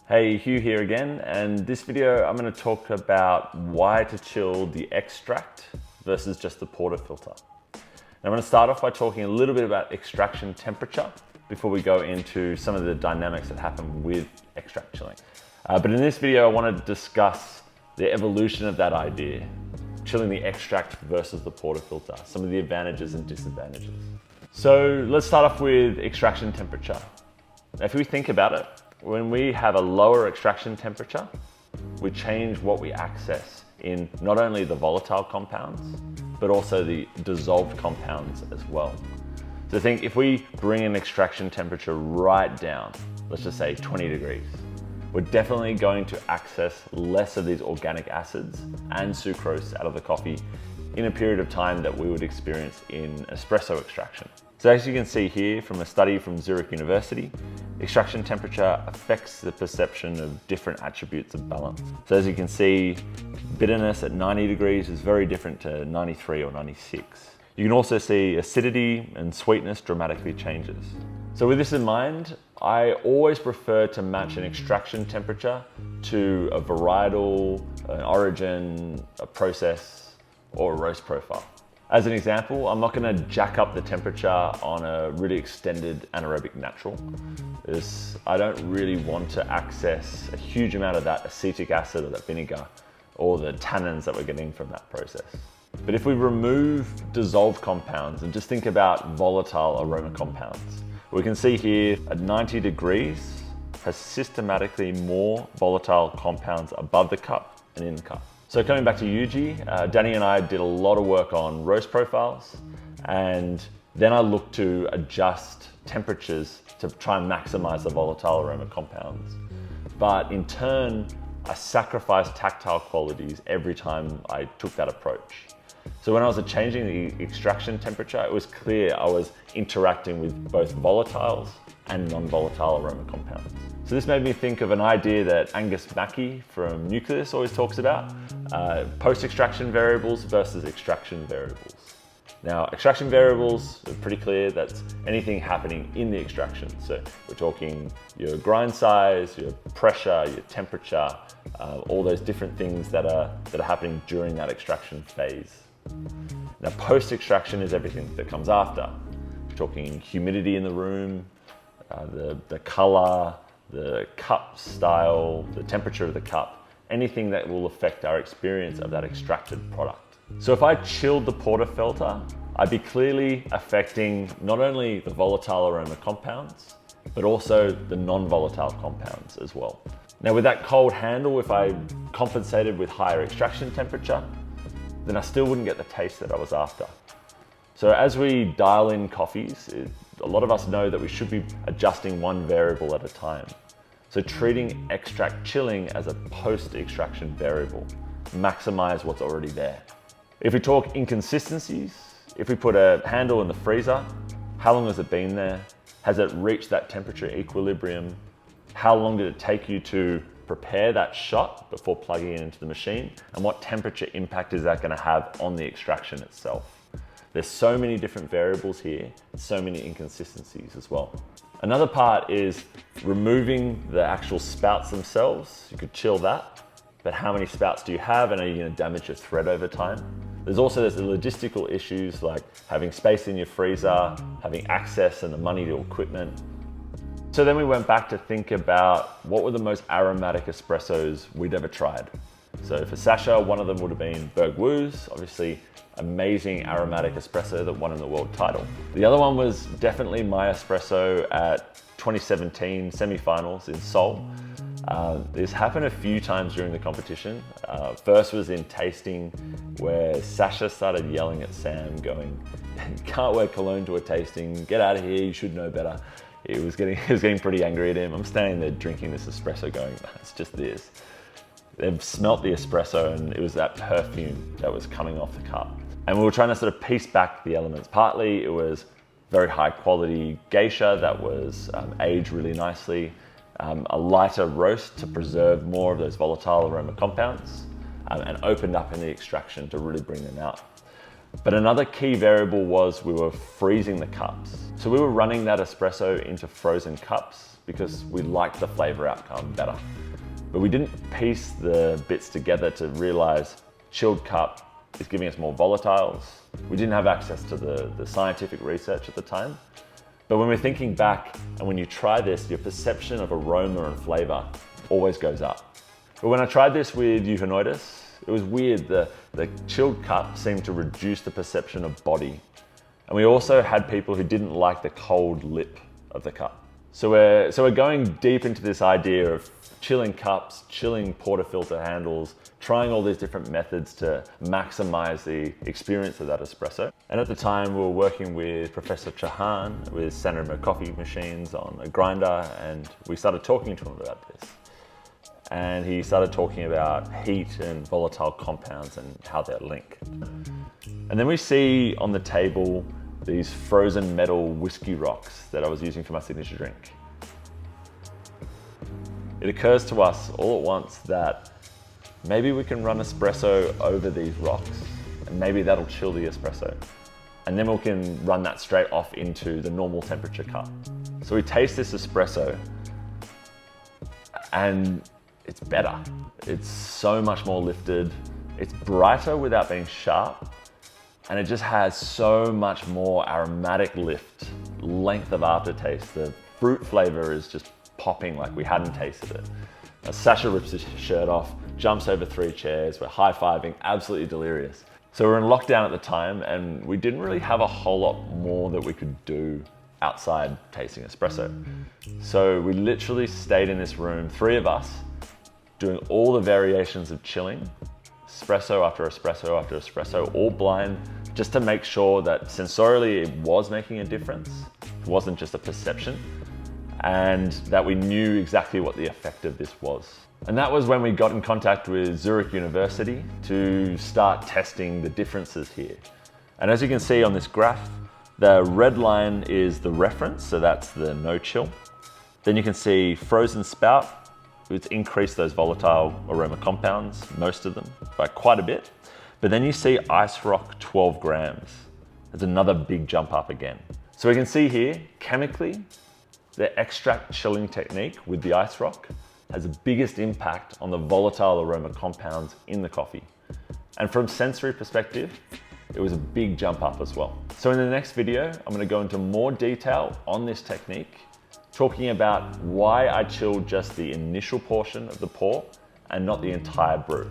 Hey, Hugh here again, and this video I'm going to talk about why to chill the extract versus just the porta-filter. Now I'm going to start off by talking a little bit about extraction temperature before we go into some of the dynamics that happen with extract chilling. But in this video I want to discuss the evolution of that idea, chilling the extract versus the porta-filter, some of the advantages and disadvantages. So let's start off with extraction temperature. Now, if we think about it, when we have a lower extraction temperature, we change what we access in not only the volatile compounds, but also the dissolved compounds as well. So think if we bring an extraction temperature right down, let's just say 20 degrees, we're definitely going to access less of these organic acids and sucrose out of the coffee in a period of time that we would experience in espresso extraction. So as you can see here from a study from Zurich University, extraction temperature affects the perception of different attributes of balance. So as you can see, bitterness at 90 degrees is very different to 93 or 96. You can also see acidity and sweetness dramatically changes. So with this in mind, I always prefer to match an extraction temperature to a varietal, an origin, a process, or a roast profile. As an example, I'm not going to jack up the temperature on a really extended anaerobic natural. I don't really want to access a huge amount of that acetic acid or that vinegar or the tannins that we're getting from that process. But if we remove dissolved compounds and just think about volatile aroma compounds, we can see here at 90 degrees has systematically more volatile compounds above the cup and in the cup. So coming back to Yuji, Danny and I did a lot of work on roast profiles, and then I looked to adjust temperatures to try and maximize the volatile aroma compounds. But in turn, I sacrificed tactile qualities every time I took that approach. So when I was changing the extraction temperature, it was clear I was interacting with both volatiles and non-volatile aroma compounds. So this made me think of an idea that Angus Mackey from Nucleus always talks about, post-extraction variables versus extraction variables. Now, extraction variables are pretty clear. That's anything happening in the extraction. So we're talking your grind size, your pressure, your temperature, all those different things that are happening during that extraction phase. Now, post-extraction is everything that comes after. We're talking humidity in the room, the color, the cup style, the temperature of the cup, anything that will affect our experience of that extracted product. So if I chilled the porta-filter, I'd be clearly affecting not only the volatile aroma compounds, but also the non-volatile compounds as well. Now with that cold handle, if I compensated with higher extraction temperature, then I still wouldn't get the taste that I was after. So as we dial in coffees, a lot of us know that we should be adjusting one variable at a time. So treating extract chilling as a post-extraction variable, maximize what's already there. If we talk inconsistencies, if we put a handle in the freezer, how long has it been there? Has it reached that temperature equilibrium? How long did it take you to prepare that shot before plugging it into the machine? And what temperature impact is that going to have on the extraction itself? There's so many different variables here, so many inconsistencies as well. Another part is removing the actual spouts themselves. You could chill that, but how many spouts do you have, and are you going to damage your thread over time? There's the logistical issues like having space in your freezer, having access and the money to equipment. So then we went back to think about what were the most aromatic espressos we'd ever tried. So for Sasha, one of them would have been Berg Wu's, obviously amazing aromatic espresso that won in the world title. The other one was definitely my espresso at 2017 semi-finals in Seoul. This happened a few times during the competition. First was in tasting where Sasha started yelling at Sam going, "You can't wear cologne to a tasting, get out of here, you should know better." He was getting pretty angry at him. I'm standing there drinking this espresso going, "It's just this." They've smelt the espresso and it was that perfume that was coming off the cup. And we were trying to sort of piece back the elements. Partly it was very high quality geisha that was aged really nicely, a lighter roast to preserve more of those volatile aroma compounds, and opened up in the extraction to really bring them out. But another key variable was we were freezing the cups. So we were running that espresso into frozen cups because we liked the flavor outcome better. But we didn't piece the bits together to realize chilled cup is giving us more volatiles. We didn't have access to the scientific research at the time. But when we're thinking back and when you try this, your perception of aroma and flavor always goes up. But when I tried this with Euphanoides, it was weird. The chilled cup seemed to reduce the perception of body. And we also had people who didn't like the cold lip of the cup. So we're going deep into this idea of chilling cups, chilling porta-filter handles, trying all these different methods to maximize the experience of that espresso. And at the time we were working with Professor Chauhan with San Remo coffee machines on a grinder, and we started talking to him about this. And he started talking about heat and volatile compounds and how they're linked. And then we see on the table these frozen metal whiskey rocks that I was using for my signature drink. It occurs to us all at once that maybe we can run espresso over these rocks and maybe that'll chill the espresso. And then we can run that straight off into the normal temperature cup. So we taste this espresso and it's better. It's so much more lifted. It's brighter without being sharp. And it just has so much more aromatic lift, length of aftertaste. The fruit flavor is just popping like we hadn't tasted it. Sasha rips his shirt off, jumps over 3 chairs, we're high-fiving, absolutely delirious. So we're in lockdown at the time and we didn't really have a whole lot more that we could do outside tasting espresso. So we literally stayed in this room, 3 of us, doing all the variations of chilling, espresso after espresso after espresso, all blind, just to make sure that sensorially it was making a difference. It wasn't just a perception, and that we knew exactly what the effect of this was. And that was when we got in contact with Zurich University to start testing the differences here. And as you can see on this graph, the red line is the reference, so that's the no chill. Then you can see frozen spout. It's increased those volatile aroma compounds, most of them, by quite a bit. But then you see ice rock 12 grams. There's another big jump up again. So we can see here, chemically, the extract chilling technique with the ice rock has the biggest impact on the volatile aroma compounds in the coffee. And from sensory perspective, it was a big jump up as well. So in the next video, I'm gonna go into more detail on this technique, talking about why I chilled just the initial portion of the pour and not the entire brew.